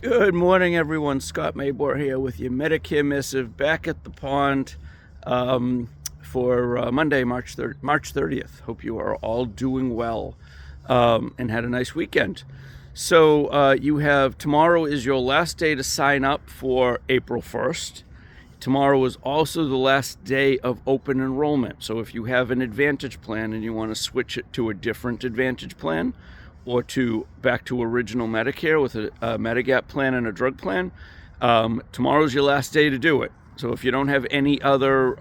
Good morning, everyone. Scott Maybor here with your Medicare Missive, back at the pond for Monday, March 30th. Hope you are all doing well and had a nice weekend. So you have, tomorrow is your last day to sign up for April 1st. Tomorrow is also the last day of open enrollment. So if you have an Advantage plan and you want to switch it to a different Advantage plan, or back to original Medicare with a Medigap plan and a drug plan, tomorrow's your last day to do it. So if you don't have any other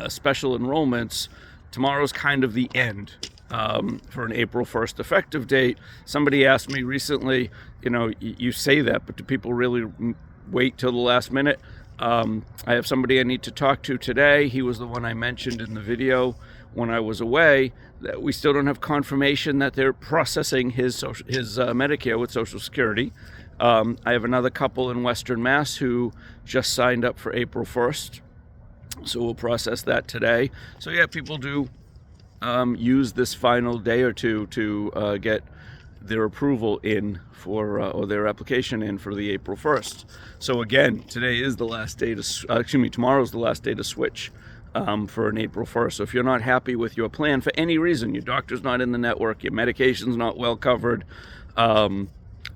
special enrollments, tomorrow's kind of the end for an April 1st effective date. Somebody asked me recently, you say that, but do people really wait till the last minute? I have somebody I need to talk to today. He was the one I mentioned in the video when I was away, that we still don't have confirmation that they're processing his Medicare with Social Security. I have another couple in Western Mass who just signed up for April 1st, so we'll process that today. So yeah, people do use this final day or two to get their approval in for, or their application in for the April 1st. So again, today is the last day to, tomorrow's the last day to switch for an April 1st. So if you're not happy with your plan for any reason, your doctor's not in the network, your medication's not well covered,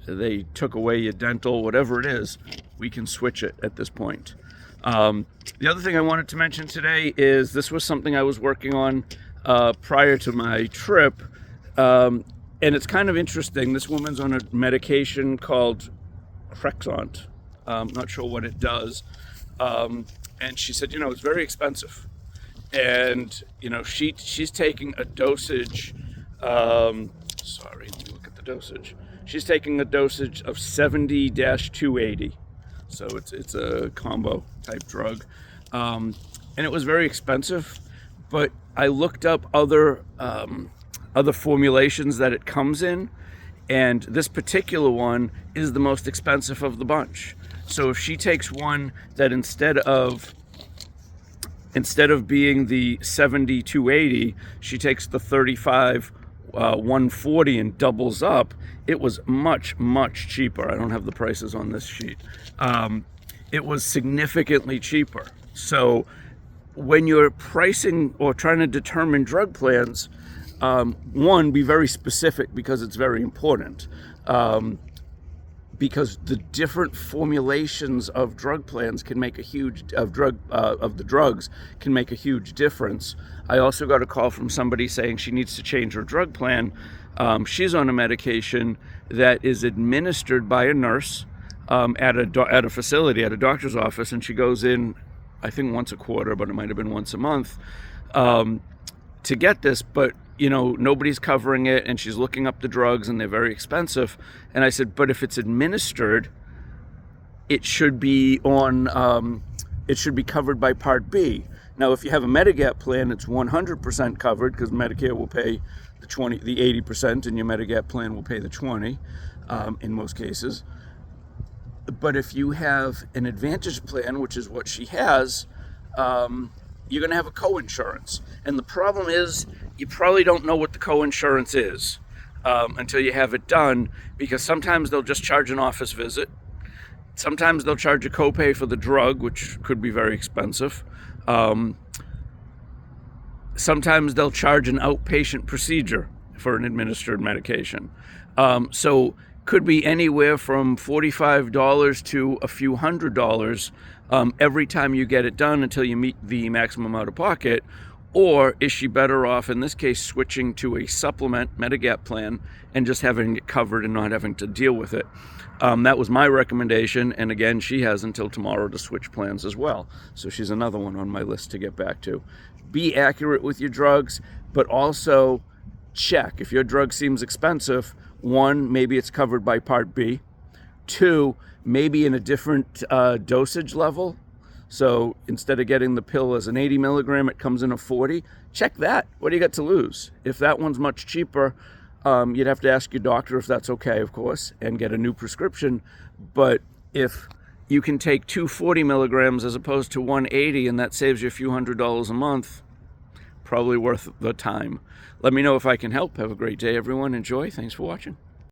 they took away your dental, whatever it is, we can switch it at this point. The other thing I wanted to mention today is this was something I was working on prior to my trip, and it's kind of interesting. This woman's on a medication called Crexont. Not sure what it does. And she said, it's very expensive. And, she's taking a dosage, let me look at the dosage. She's taking a dosage of 70-280. So it's a combo type drug. And it was very expensive, but I looked up other formulations that it comes in, and this particular one is the most expensive of the bunch. So if she takes one that instead of being the 70-280, she takes the 35-140 and doubles up, it was much cheaper. I don't have the prices on this sheet. It was significantly cheaper. So when you're pricing or trying to determine drug plans, one, be very specific, because it's very important. Because the different formulations of drug plans can make of the drugs can make a huge difference. I also got a call from somebody saying she needs to change her drug plan. She's on a medication that is administered by a nurse at a facility, at a doctor's office, and she goes in, I think once a quarter, but it might have been once a month, to get this, but nobody's covering it, and she's looking up the drugs, and they're very expensive. And I said, but if it's administered, it should be covered by Part B. Now, if you have a Medigap plan, it's 100% covered, because Medicare will pay the 80%, and your Medigap plan will pay the 20% in most cases. But if you have an Advantage plan, which is what she has, you're going to have a co-insurance. And the problem is, you probably don't know what the co-insurance is until you have it done, because sometimes they'll just charge an office visit. Sometimes they'll charge a copay for the drug, which could be very expensive. Sometimes they'll charge an outpatient procedure for an administered medication. So could be anywhere from $45 to a few $100s every time you get it done until you meet the maximum out of pocket. Or is she better off, in this case, switching to a supplement Medigap plan and just having it covered and not having to deal with it? That was my recommendation, and again, she has until tomorrow to switch plans as well. So she's another one on my list to get back to. Be accurate with your drugs, but also check. If your drug seems expensive, one, maybe it's covered by Part B. Two, maybe in a different dosage level. So instead of getting the pill as an 80 milligram, it comes in a 40. Check that. What do you got to lose? If that one's much cheaper, you'd have to ask your doctor if that's okay, of course, and get a new prescription. But if you can take 240 milligrams as opposed to 180, and that saves you a few $100s a month, probably worth the time. Let me know if I can help. Have a great day, everyone. Enjoy. Thanks for watching.